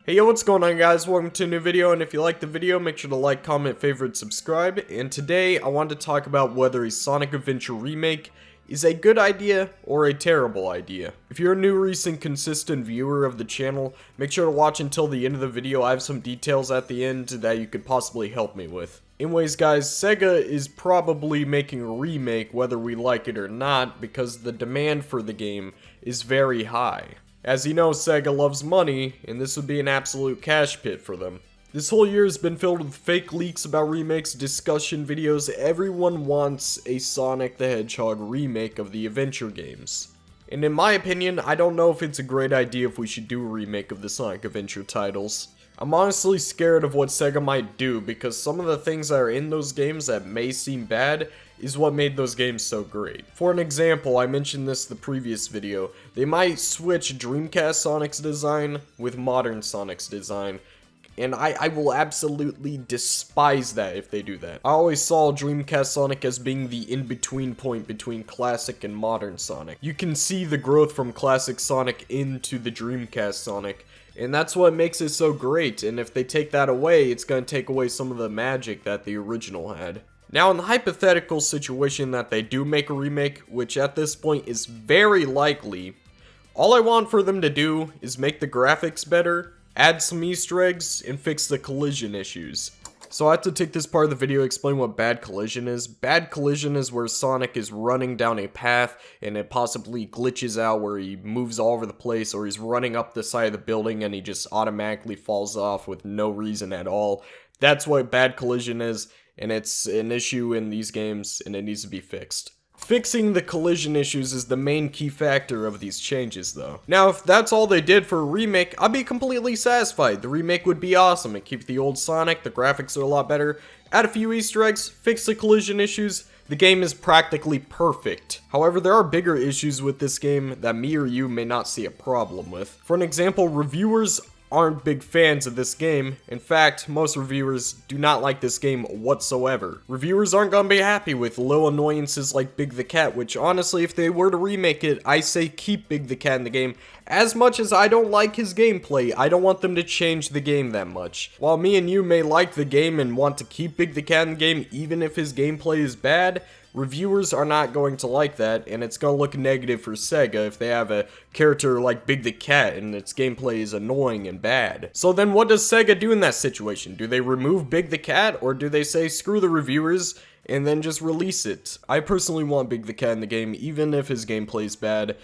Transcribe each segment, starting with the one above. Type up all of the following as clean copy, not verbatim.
Hey yo, what's going on guys? Welcome to a new video, and if you like the video, make sure to like, comment, favorite, subscribe. And today, I wanted to talk about whether a Sonic Adventure remake is a good idea or a terrible idea. If you're a new, recent, consistent viewer of the channel, make sure to watch until the end of the video. I have some details at the end that you could possibly help me with. Anyways guys, Sega is probably making a remake whether we like it or not because the demand for the game is very high. As you know, Sega loves money, and this would be an absolute cash pit for them. This whole year has been filled with fake leaks about remakes, discussion videos. Everyone wants a Sonic the Hedgehog remake of the adventure games. And in my opinion, I don't know if it's a great idea if we should do a remake of the Sonic Adventure titles. I'm honestly scared of what Sega might do because some of the things that are in those games that may seem bad is what made those games so great. For an example, I mentioned this in the previous video, they might switch Dreamcast Sonic's design with modern Sonic's design, and I will absolutely despise that if they do that. I always saw Dreamcast Sonic as being the in-between point between classic and modern Sonic. You can see the growth from classic Sonic into the Dreamcast Sonic, and that's what makes it so great, and if they take that away, it's going to take away some of the magic that the original had. Now, in the hypothetical situation that they do make a remake, which at this point is very likely, all I want for them to do is make the graphics better, add some Easter eggs, and fix the collision issues. So I have to take this part of the video to explain what bad collision is. Bad collision is where Sonic is running down a path and it possibly glitches out where he moves all over the place, or he's running up the side of the building and he just automatically falls off with no reason at all. That's what bad collision is, and it's an issue in these games and it needs to be fixed. Fixing the collision issues is the main key factor of these changes though. Now if that's all they did for a remake, I'd be completely satisfied. The remake would be awesome. It'd keep the old Sonic, the graphics are a lot better, add a few Easter eggs, fix the collision issues, the game is practically perfect. However, there are bigger issues with this game that me or you may not see a problem with. For an example, reviewers aren't big fans of this game. In fact, most reviewers do not like this game whatsoever. Reviewers aren't gonna be happy with little annoyances like Big the Cat, which honestly, if they were to remake it, I say keep Big the Cat in the game. As much as I don't like his gameplay, I don't want them to change the game that much. While me and you may like the game and want to keep Big the Cat in the game even if his gameplay is bad, reviewers are not going to like that, and it's going to look negative for Sega if they have a character like Big the Cat and its gameplay is annoying and bad. So then what does Sega do in that situation? Do they remove Big the Cat, or do they say screw the reviewers and then just release it? I personally want Big the Cat in the game even if his gameplay is bad,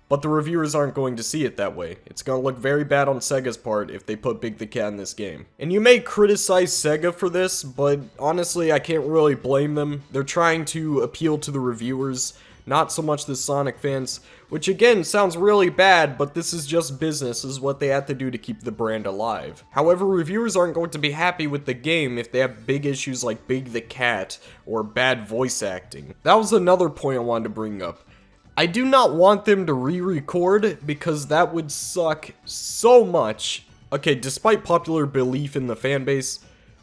but the reviewers aren't going to see it that way. It's going to look very bad on Sega's part if they put Big the Cat in this game. And you may criticize Sega for this, but honestly, I can't really blame them. They're trying to appeal to the reviewers, not so much the Sonic fans, which again sounds really bad, but this is just business. This is what they have to do to keep the brand alive. However, reviewers aren't going to be happy with the game if they have big issues like Big the Cat or bad voice acting. That was another point I wanted to bring up. I do not want them to re-record because that would suck so much. Okay, despite popular belief in the fanbase,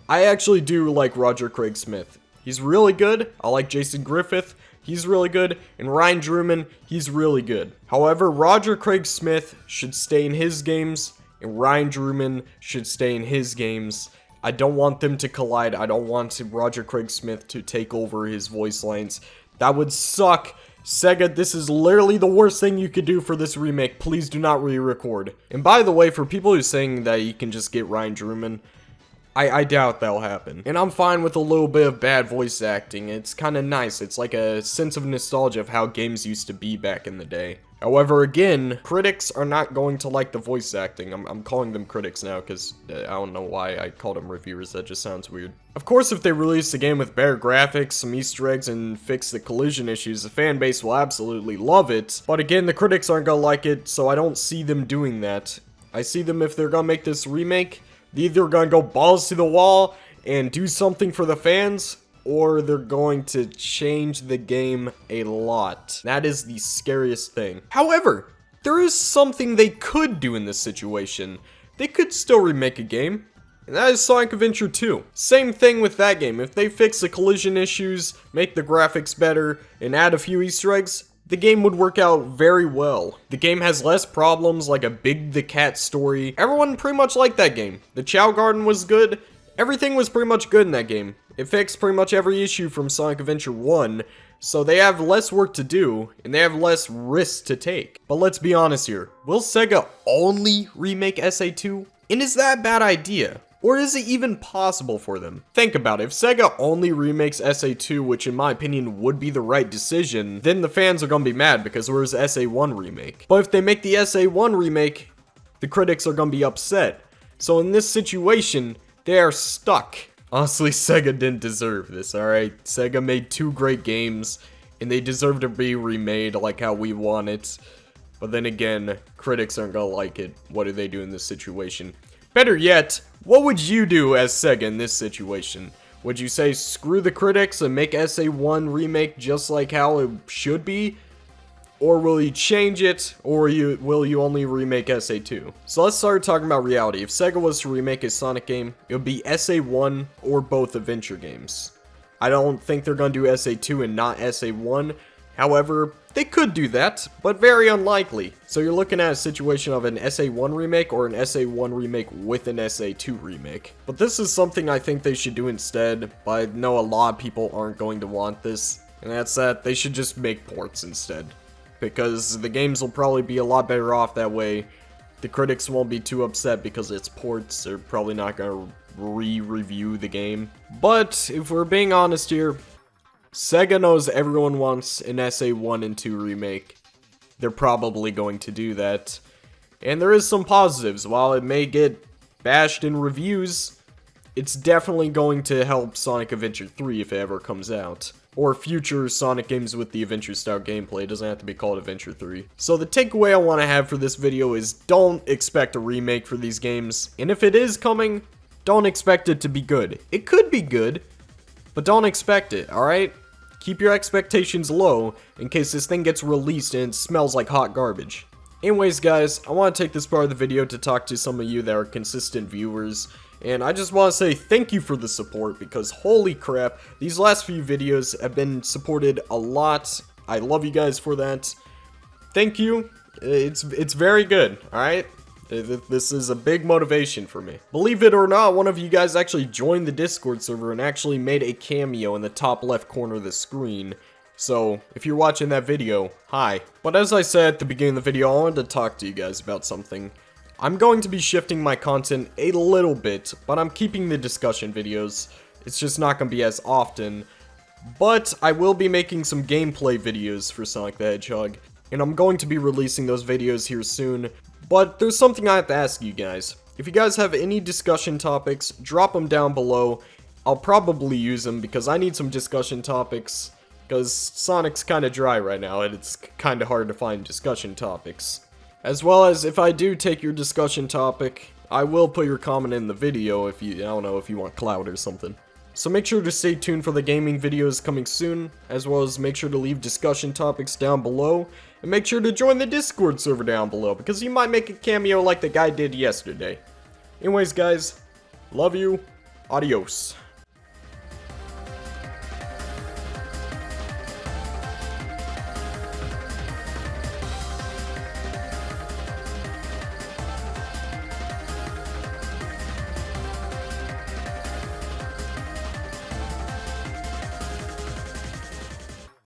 I actually do like Roger Craig Smith. He's really good. I like Jason Griffith. He's really good. And Ryan Drewman, he's really good. However, Roger Craig Smith should stay in his games and Ryan Drewman should stay in his games. I don't want them to collide. I don't want Roger Craig Smith to take over his voice lines. That would suck. Sega, this is literally the worst thing you could do for this remake. Please do not re-record. And by the way, for people who are saying that you can just get Ryan Drewman, I doubt that'll happen. And I'm fine with a little bit of bad voice acting. It's kind of nice. It's like a sense of nostalgia of how games used to be back in the day. However, again, critics are not going to like the voice acting. I'm calling them critics now because I don't know why I called them reviewers. That just sounds weird. Of course, if they release the game with better graphics, some Easter eggs, and fix the collision issues, the fan base will absolutely love it. But again, the critics aren't gonna like it, so I don't see them doing that. I see them, if they're gonna make this remake, they're either gonna go balls to the wall and do something for the fans, or they're going to change the game a lot. That is the scariest thing. However, there is something they could do in this situation. They could still remake a game, and that is Sonic Adventure 2. Same thing with that game. If they fix the collision issues, make the graphics better, and add a few Easter eggs, the game would work out very well. The game has less problems, like a Big the Cat story. Everyone pretty much liked that game. The Chow Garden was good. Everything was pretty much good in that game. It fixed pretty much every issue from Sonic Adventure 1, so they have less work to do, and they have less risks to take. But let's be honest here. Will Sega only remake SA2? And is that a bad idea? Or is it even possible for them? Think about it. If Sega only remakes SA2, which in my opinion would be the right decision, then the fans are gonna be mad because where's SA1 remake? But if they make the SA1 remake, the critics are gonna be upset. So in this situation, they are stuck. Honestly, Sega didn't deserve this, alright? Sega made 2 great games, and they deserve to be remade like how we want it. But then again, critics aren't gonna like it. What do they do in this situation? Better yet, what would you do as Sega in this situation? Would you say screw the critics and make SA1 remake just like how it should be? Or will you change it, or will you only remake SA2? So let's start talking about reality. If Sega was to remake a Sonic game, it would be SA1 or both adventure games. I don't think they're gonna do SA2 and not SA1. However, they could do that, but very unlikely. So you're looking at a situation of an SA1 remake or an SA1 remake with an SA2 remake. But this is something I think they should do instead, but I know a lot of people aren't going to want this, and that's that they should just make ports instead. Because the games will probably be a lot better off that way. The critics won't be too upset because it's ports. They're probably not going to re-review the game. But if we're being honest here, Sega knows everyone wants an SA1 and 2 remake. They're probably going to do that. And there is some positives. While it may get bashed in reviews, it's definitely going to help Sonic Adventure 3 if it ever comes out. Or future Sonic games with the adventure-style gameplay. It doesn't have to be called Adventure 3. So the takeaway I want to have for this video is don't expect a remake for these games. And if it is coming, don't expect it to be good. It could be good, but don't expect it, alright? Keep your expectations low in case this thing gets released and it smells like hot garbage. Anyways guys, I want to take this part of the video to talk to some of you that are consistent viewers. And I just want to say thank you for the support because holy crap, these last few videos have been supported a lot. I love you guys for that. Thank you. It's very good, alright? This is a big motivation for me. Believe it or not, one of you guys actually joined the Discord server and actually made a cameo in the top left corner of the screen. So, if you're watching that video, hi. But as I said at the beginning of the video, I wanted to talk to you guys about something. I'm going to be shifting my content a little bit, but I'm keeping the discussion videos. It's just not going to be as often. But I will be making some gameplay videos for Sonic the Hedgehog, and I'm going to be releasing those videos here soon. But there's something I have to ask you guys. If you guys have any discussion topics, drop them down below. I'll probably use them because I need some discussion topics. Because Sonic's kind of dry right now and it's kind of hard to find discussion topics. As well as if I do take your discussion topic, I will put your comment in the video if you, I don't know, if you want clout or something. So make sure to stay tuned for the gaming videos coming soon, as well as make sure to leave discussion topics down below, and make sure to join the Discord server down below, because you might make a cameo like the guy did yesterday. Anyways guys, love you, adios.